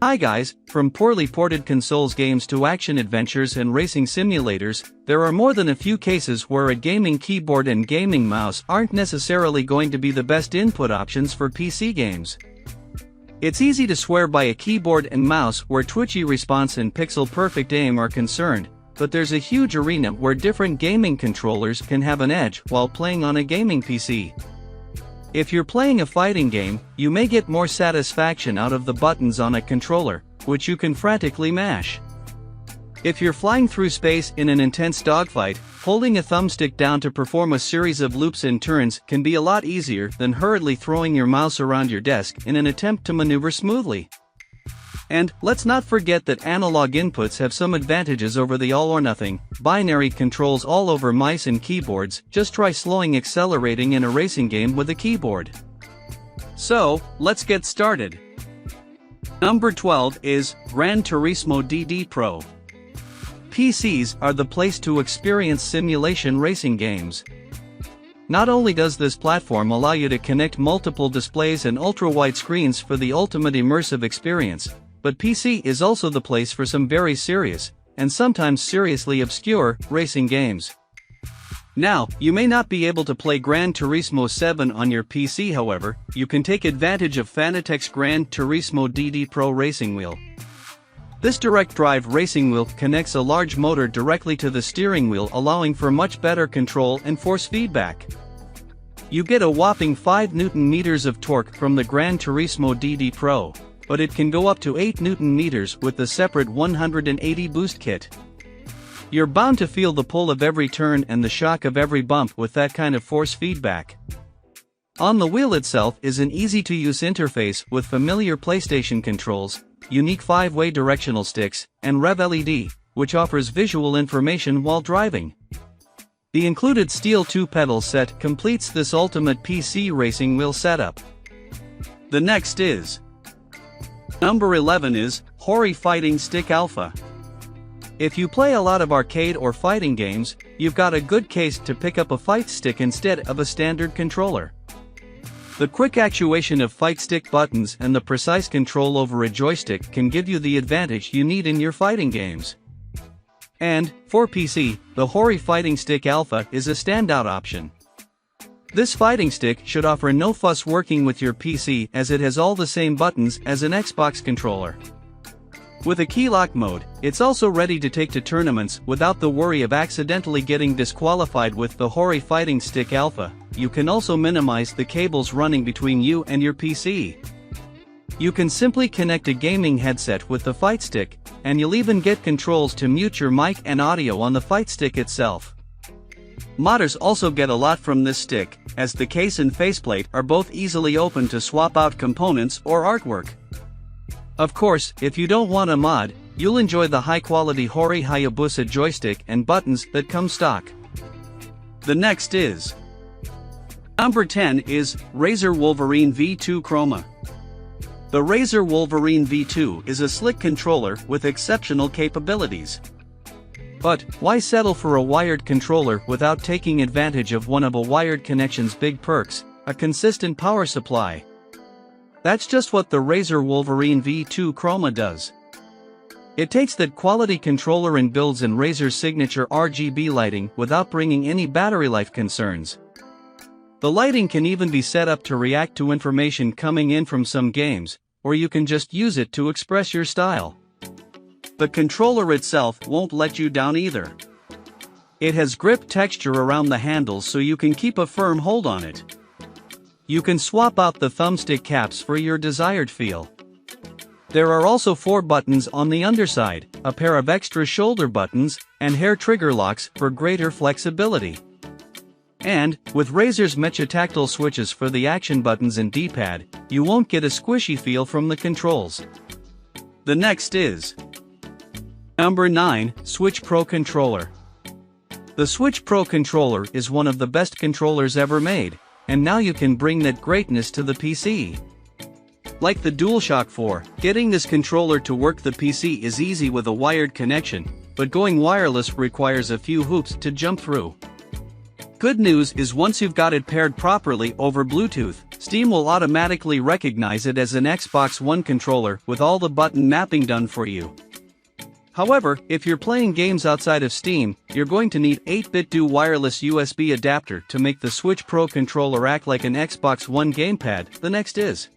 Hi guys, from poorly ported consoles games to action adventures and racing simulators, there are more than a few cases where a gaming keyboard and gaming mouse aren't necessarily going to be the best input options for PC games. It's easy to swear by a keyboard and mouse where twitchy response and pixel-perfect aim are concerned, but there's a huge arena where different gaming controllers can have an edge while playing on a gaming PC. If you're playing a fighting game, you may get more satisfaction out of the buttons on a controller, which you can frantically mash. If you're flying through space in an intense dogfight, holding a thumbstick down to perform a series of loops and turns can be a lot easier than hurriedly throwing your mouse around your desk in an attempt to maneuver smoothly. And, let's not forget that analog inputs have some advantages over the all-or-nothing, binary controls all over mice and keyboards. Just try slowing accelerating in a racing game with a keyboard. So, let's get started. Number 12 is Gran Turismo DD Pro. PCs are the place to experience simulation racing games. Not only does this platform allow you to connect multiple displays and ultra-wide screens for the ultimate immersive experience, but PC is also the place for some very serious, and sometimes seriously obscure, racing games. Now, you may not be able to play Gran Turismo 7 on your PC, however, you can take advantage of Fanatec's Gran Turismo DD Pro racing wheel. This direct drive racing wheel connects a large motor directly to the steering wheel, allowing for much better control and force feedback. You get a whopping 5 Nm of torque from the Gran Turismo DD Pro, but it can go up to 8 Nm with the separate 180 boost kit. You're bound to feel the pull of every turn and the shock of every bump with that kind of force feedback. On the wheel itself is an easy-to-use interface with familiar PlayStation controls, unique 5-way directional sticks, and Rev LED, which offers visual information while driving. The included Steel 2 pedal set completes this ultimate PC racing wheel setup. The next is Number 11 is Hori Fighting Stick Alpha. If you play a lot of arcade or fighting games, you've got a good case to pick up a fight stick instead of a standard controller. The quick actuation of fight stick buttons and the precise control over a joystick can give you the advantage you need in your fighting games. And, for PC, the Hori Fighting Stick Alpha is a standout option. This fighting stick should offer no fuss working with your PC as it has all the same buttons as an Xbox controller. With a key-lock mode, it's also ready to take to tournaments without the worry of accidentally getting disqualified. With the Hori Fighting Stick Alpha, you can also minimize the cables running between you and your PC. You can simply connect a gaming headset with the fight stick, and you'll even get controls to mute your mic and audio on the fight stick itself. Modders also get a lot from this stick, as the case and faceplate are both easily open to swap out components or artwork. Of course, if you don't want a mod, you'll enjoy the high-quality Hori Hayabusa joystick and buttons that come stock. The next is Number 10 is Razer Wolverine V2 Chroma. The Razer Wolverine V2 is a slick controller with exceptional capabilities. But, why settle for a wired controller without taking advantage of one of a wired connection's big perks, a consistent power supply? That's just what the Razer Wolverine V2 Chroma does. It takes that quality controller and builds in Razer's signature RGB lighting without bringing any battery life concerns. The lighting can even be set up to react to information coming in from some games, or you can just use it to express your style. The controller itself won't let you down either. It has grip texture around the handles so you can keep a firm hold on it. You can swap out the thumbstick caps for your desired feel. There are also 4 buttons on the underside, a pair of extra shoulder buttons, and hair trigger locks for greater flexibility. And, with Razer's Mecha tactile switches for the action buttons and D-pad, you won't get a squishy feel from the controls. The next is Number 9, Switch Pro Controller. The Switch Pro Controller is one of the best controllers ever made, and now you can bring that greatness to the PC. Like the DualShock 4, getting this controller to work the PC is easy with a wired connection, but going wireless requires a few hoops to jump through. Good news is once you've got it paired properly over Bluetooth, Steam will automatically recognize it as an Xbox One controller with all the button mapping done for you. However, if you're playing games outside of Steam, you're going to need 8-Bitdo wireless USB adapter to make the Switch Pro controller act like an Xbox One gamepad. The next is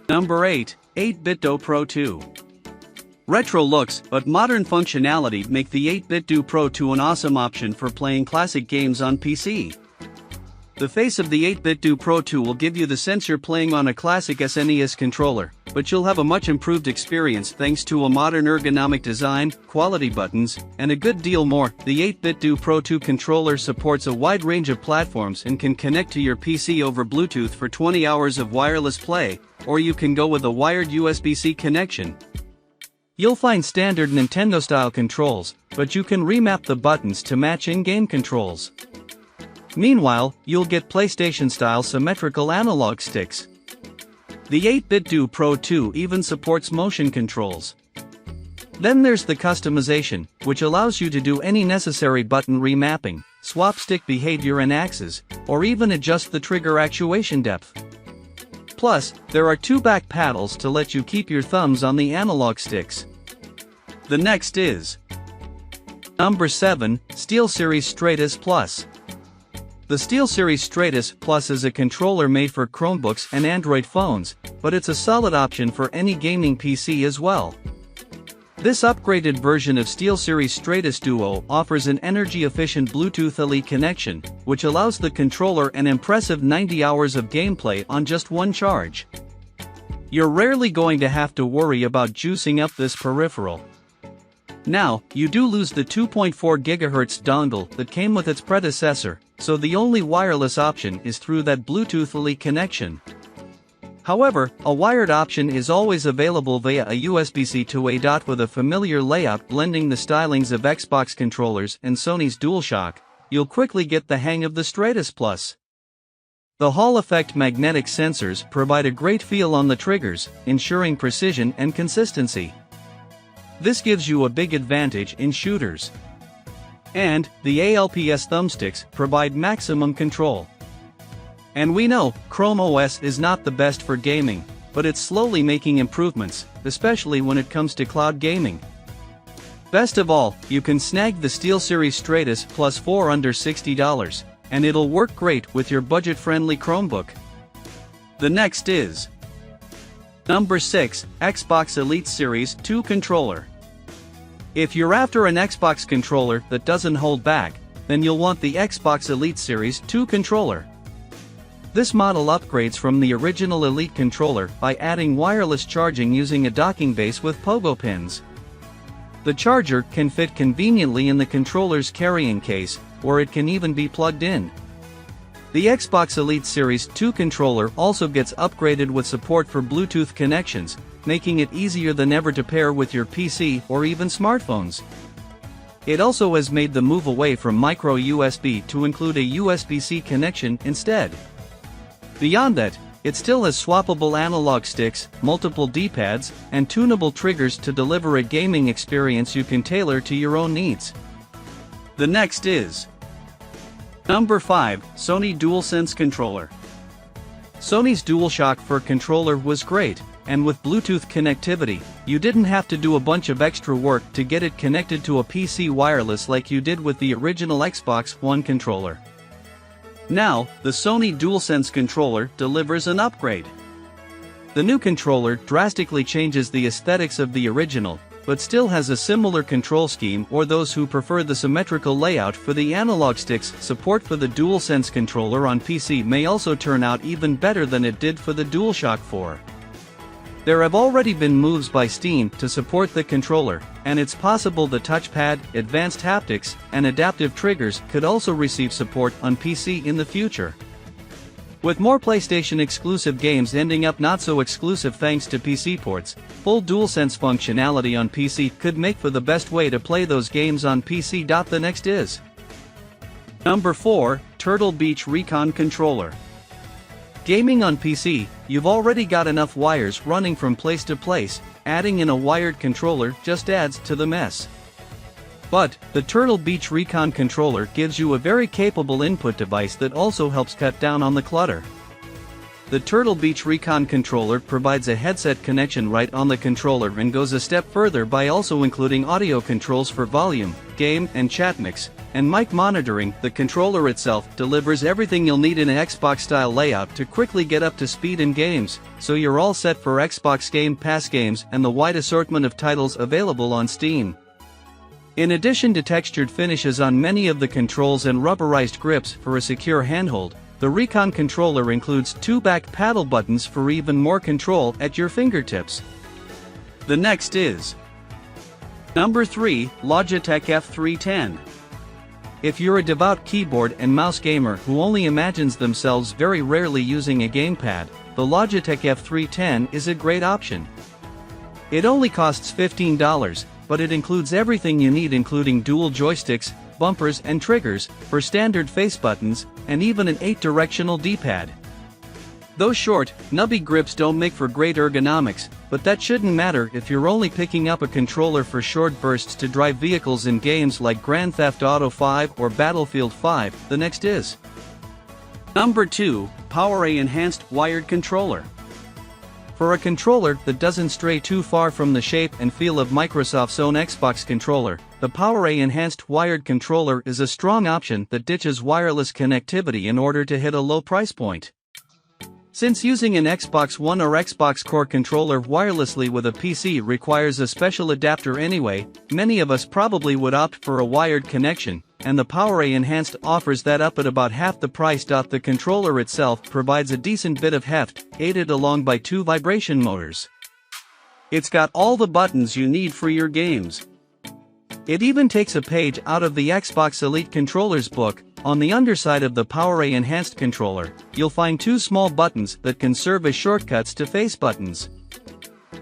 Number 8, 8-Bitdo Pro 2. Retro looks but modern functionality make the 8-Bitdo Pro 2 an awesome option for playing classic games on PC. The face of the 8-Bitdo Pro 2 will give you the sense you're playing on a classic SNES controller, but you'll have a much improved experience thanks to a modern ergonomic design, quality buttons, and a good deal more. The 8-Bitdo Pro 2 controller supports a wide range of platforms and can connect to your PC over Bluetooth for 20 hours of wireless play, or you can go with a wired USB-C connection. You'll find standard Nintendo-style controls, but you can remap the buttons to match in-game controls. Meanwhile, you'll get PlayStation-style symmetrical analog sticks. The 8-Bitdo Pro 2 even supports motion controls. Then there's the customization, which allows you to do any necessary button remapping, swap stick behavior and axes, or even adjust the trigger actuation depth. Plus, there are 2 back paddles to let you keep your thumbs on the analog sticks. The next is Number 7, SteelSeries Stratus Plus. The SteelSeries Stratus Plus is a controller made for Chromebooks and Android phones, but it's a solid option for any gaming PC as well. This upgraded version of SteelSeries Stratus Duo offers an energy-efficient Bluetooth LE connection, which allows the controller an impressive 90 hours of gameplay on just one charge. You're rarely going to have to worry about juicing up this peripheral. Now, you do lose the 2.4 GHz dongle that came with its predecessor, so the only wireless option is through that Bluetooth LE connection. However, a wired option is always available via a USB-C to A. With a familiar layout blending the stylings of Xbox controllers and Sony's DualShock, you'll quickly get the hang of the Stratus Plus. The Hall effect magnetic sensors provide a great feel on the triggers, ensuring precision and consistency. This gives you a big advantage in shooters. And, the ALPS thumbsticks provide maximum control. And we know, Chrome OS is not the best for gaming, but it's slowly making improvements, especially when it comes to cloud gaming. Best of all, you can snag the SteelSeries Stratus Plus for under $60, and it'll work great with your budget-friendly Chromebook. The next is Number 6, Xbox Elite Series 2 Controller. If you're after an Xbox controller that doesn't hold back, then you'll want the Xbox Elite Series 2 controller. This model upgrades from the original Elite controller by adding wireless charging using a docking base with pogo pins. The charger can fit conveniently in the controller's carrying case, or it can even be plugged in. The Xbox Elite Series 2 controller also gets upgraded with support for Bluetooth connections, making it easier than ever to pair with your PC or even smartphones. It also has made the move away from micro USB to include a USB-C connection instead. Beyond that, it still has swappable analog sticks, multiple D-pads, and tunable triggers to deliver a gaming experience you can tailor to your own needs. The next is Number 5, Sony DualSense Controller. Sony's DualShock 4 controller was great, and with Bluetooth connectivity, you didn't have to do a bunch of extra work to get it connected to a PC wireless like you did with the original Xbox One controller. Now, the Sony DualSense controller delivers an upgrade. The new controller drastically changes the aesthetics of the original, but still has a similar control scheme. Or those who prefer the symmetrical layout for the analog sticks, support for the DualSense controller on PC may also turn out even better than it did for the DualShock 4. There have already been moves by Steam to support the controller, and it's possible the touchpad, advanced haptics, and adaptive triggers could also receive support on PC in the future. With more PlayStation exclusive games ending up not so exclusive thanks to PC ports, full DualSense functionality on PC could make for the best way to play those games on PC. The next is Number 4, Turtle Beach Recon Controller. Gaming on PC, you've already got enough wires running from place to place, adding in a wired controller just adds to the mess. But, the Turtle Beach Recon controller gives you a very capable input device that also helps cut down on the clutter. The Turtle Beach Recon controller provides a headset connection right on the controller and goes a step further by also including audio controls for volume, game and chat mix, and mic monitoring. The controller itself delivers everything you'll need in an Xbox-style layout to quickly get up to speed in games, so you're all set for Xbox Game Pass games and the wide assortment of titles available on Steam. In addition to textured finishes on many of the controls and rubberized grips for a secure handhold, the Recon controller includes 2 back paddle buttons for even more control at your fingertips. The next is Number 3, Logitech F310. If you're a devout keyboard and mouse gamer who only imagines themselves very rarely using a gamepad, the Logitech F310 is a great option. It only costs $15, but it includes everything you need, including dual joysticks, bumpers and triggers, for standard face buttons, and even an 8-directional D-pad. Those short, nubby grips don't make for great ergonomics, but that shouldn't matter if you're only picking up a controller for short bursts to drive vehicles in games like Grand Theft Auto 5 or Battlefield 5. The next is Number 2, PowerA Enhanced Wired Controller. For a controller that doesn't stray too far from the shape and feel of Microsoft's own Xbox controller, the PowerA Enhanced Wired Controller is a strong option that ditches wireless connectivity in order to hit a low price point. Since using an Xbox One or Xbox Core controller wirelessly with a PC requires a special adapter anyway, many of us probably would opt for a wired connection, and the PowerA Enhanced offers that up at about half the price. The controller itself provides a decent bit of heft, aided along by 2 vibration motors. It's got all the buttons you need for your games. It even takes a page out of the Xbox Elite Controllers book. On the underside of the PowerA Enhanced controller, you'll find 2 small buttons that can serve as shortcuts to face buttons.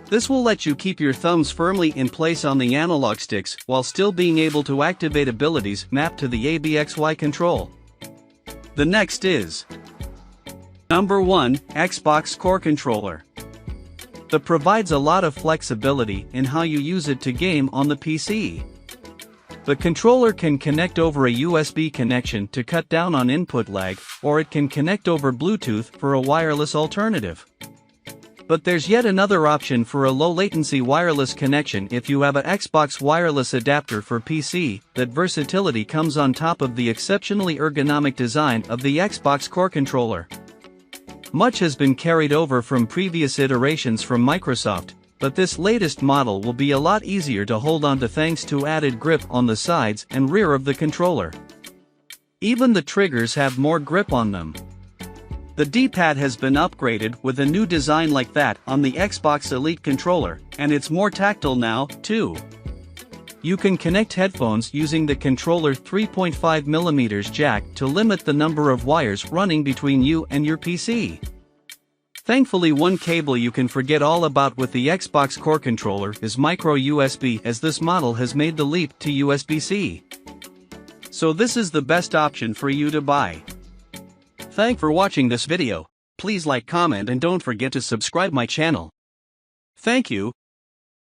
This will let you keep your thumbs firmly in place on the analog sticks while still being able to activate abilities mapped to the ABXY control. The next is Number 1, Xbox Core Controller. That provides a lot of flexibility in how you use it to game on the PC. The controller can connect over a USB connection to cut down on input lag, or it can connect over Bluetooth for a wireless alternative. But there's yet another option for a low-latency wireless connection if you have an Xbox wireless adapter for PC. That versatility comes on top of the exceptionally ergonomic design of the Xbox Core controller. Much has been carried over from previous iterations from Microsoft, but this latest model will be a lot easier to hold onto thanks to added grip on the sides and rear of the controller. Even the triggers have more grip on them. The D-pad has been upgraded with a new design like that on the Xbox Elite controller, and it's more tactile now, too. You can connect headphones using the controller 3.5mm jack to limit the number of wires running between you and your PC. Thankfully, one cable you can forget all about with the Xbox Core controller is micro USB, as this model has made the leap to USB-C. So this is the best option for you to buy. Thanks for watching this video. Please like, comment and don't forget to subscribe my channel. Thank you.